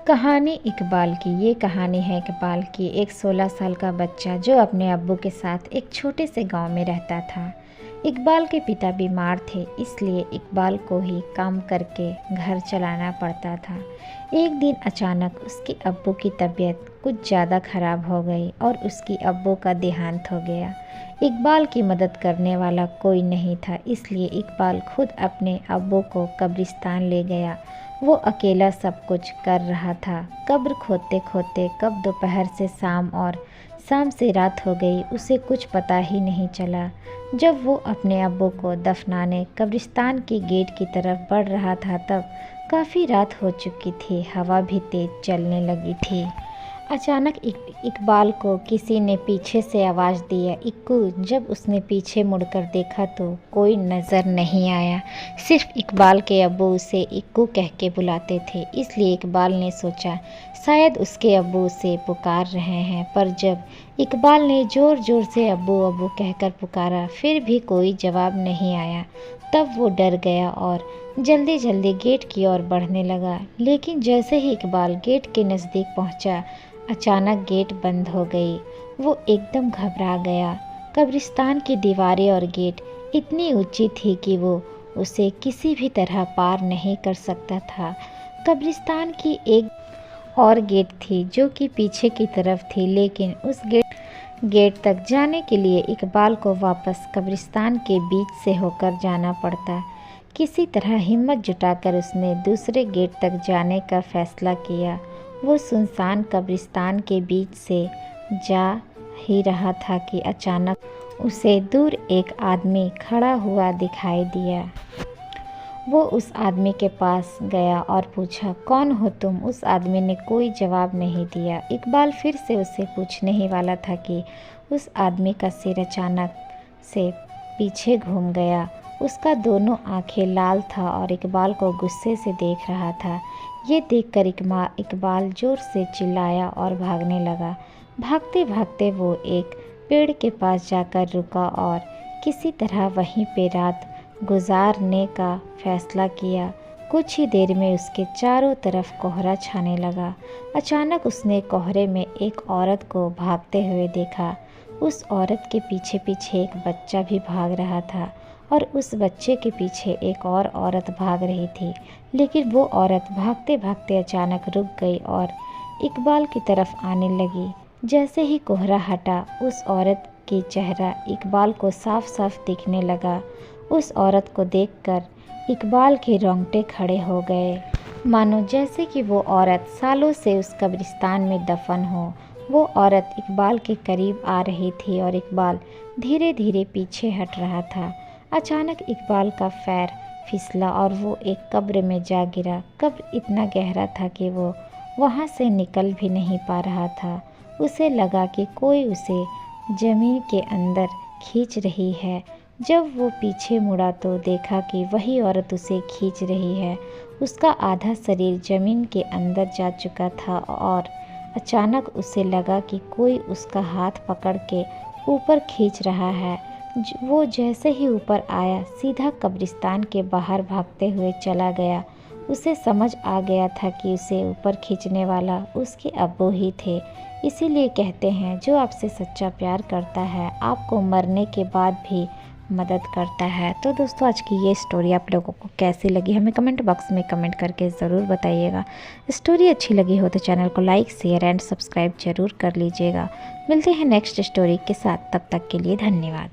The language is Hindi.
कहानी इकबाल की। ये कहानी है इकबाल की, एक 16 साल का बच्चा जो अपने अब्बू के साथ एक छोटे से गांव में रहता था। इकबाल के पिता बीमार थे, इसलिए इकबाल को ही काम करके घर चलाना पड़ता था। एक दिन अचानक उसके अब्बू की तबीयत कुछ ज़्यादा ख़राब हो गई और उसकी अब्बू का देहांत हो गया। इकबाल की मदद करने वाला कोई नहीं था, इसलिए इकबाल खुद अपने अब्बू को कब्रिस्तान ले गया। वो अकेला सब कुछ कर रहा था। कब्र खोदते खोदते कब दोपहर से शाम और शाम से रात हो गई, उसे कुछ पता ही नहीं चला। जब वो अपने अब्बू को दफनाने कब्रिस्तान के गेट की तरफ बढ़ रहा था, तब काफ़ी रात हो चुकी थी, हवा भी तेज चलने लगी थी। अचानक इकबाल को किसी ने पीछे से आवाज़ दिया, इक्कू। जब उसने पीछे मुड़कर देखा तो कोई नज़र नहीं आया। सिर्फ इकबाल के अब्बू उसे इक्कू कह के बुलाते थे, इसलिए इकबाल ने सोचा शायद उसके अब्बू उसे पुकार रहे हैं। पर जब इकबाल ने ज़ोर ज़ोर से अब्बू अब्बू कहकर पुकारा, फिर भी कोई जवाब नहीं आया। तब वो डर गया और जल्दी जल्दी गेट की ओर बढ़ने लगा। लेकिन जैसे ही इकबाल गेट के नज़दीक पहुंचा, अचानक गेट बंद हो गई। वो एकदम घबरा गया। कब्रिस्तान की दीवारें और गेट इतनी ऊंची थी कि वो उसे किसी भी तरह पार नहीं कर सकता था। कब्रिस्तान की एक और गेट थी जो कि पीछे की तरफ थी, लेकिन उस गेट तक जाने के लिए इकबाल को वापस कब्रिस्तान के बीच से होकर जाना पड़ता। किसी तरह हिम्मत जुटाकर उसने दूसरे गेट तक जाने का फैसला किया। वो सुनसान कब्रिस्तान के बीच से जा ही रहा था कि अचानक उसे दूर एक आदमी खड़ा हुआ दिखाई दिया। वो उस आदमी के पास गया और पूछा, कौन हो तुम? उस आदमी ने कोई जवाब नहीं दिया। इकबाल फिर से उससे पूछने ही वाला था कि उस आदमी का सिर अचानक से पीछे घूम गया। उसका दोनों आंखें लाल था और इकबाल को गुस्से से देख रहा था। ये देखकर इकबाल ज़ोर से चिल्लाया और भागने लगा। भागते भागते वो एक पेड़ के पास जाकर रुका और किसी तरह वहीं पे रात गुजारने का फैसला किया। कुछ ही देर में उसके चारों तरफ कोहरा छाने लगा। अचानक उसने कोहरे में एक औरत को भागते हुए देखा। उस औरत के पीछे पीछे एक बच्चा भी भाग रहा था और उस बच्चे के पीछे एक और औरत भाग रही थी। लेकिन वो औरत भागते भागते अचानक रुक गई और इकबाल की तरफ आने लगी। जैसे ही कोहरा हटा, उस औरत की चेहरा इकबाल को साफ साफ दिखने लगा। उस औरत को देखकर इकबाल के रोंगटे खड़े हो गए, मानो जैसे कि वो औरत सालों से उस कब्रिस्तान में दफन हो। वो औरत इकबाल के करीब आ रही थी और इकबाल धीरे धीरे पीछे हट रहा था। अचानक इकबाल का पैर फिसला और वो एक कब्र में जा गिरा। कब्र इतना गहरा था कि वो वहाँ से निकल भी नहीं पा रहा था। उसे लगा कि कोई उसे ज़मीन के अंदर खींच रही है। जब वो पीछे मुड़ा तो देखा कि वही औरत उसे खींच रही है। उसका आधा शरीर ज़मीन के अंदर जा चुका था और अचानक उसे लगा कि कोई उसका हाथ पकड़ के ऊपर खींच रहा है। वो जैसे ही ऊपर आया, सीधा कब्रिस्तान के बाहर भागते हुए चला गया। उसे समझ आ गया था कि उसे ऊपर खींचने वाला उसके अब्बू ही थे। इसीलिए कहते हैं, जो आपसे सच्चा प्यार करता है आपको मरने के बाद भी मदद करता है। तो दोस्तों, आज की ये स्टोरी आप लोगों को कैसी लगी हमें कमेंट बॉक्स में कमेंट करके ज़रूर बताइएगा। स्टोरी अच्छी लगी हो तो चैनल को लाइक शेयर एंड सब्सक्राइब ज़रूर कर लीजिएगा। मिलते हैं नेक्स्ट स्टोरी के साथ, तब तक के लिए धन्यवाद।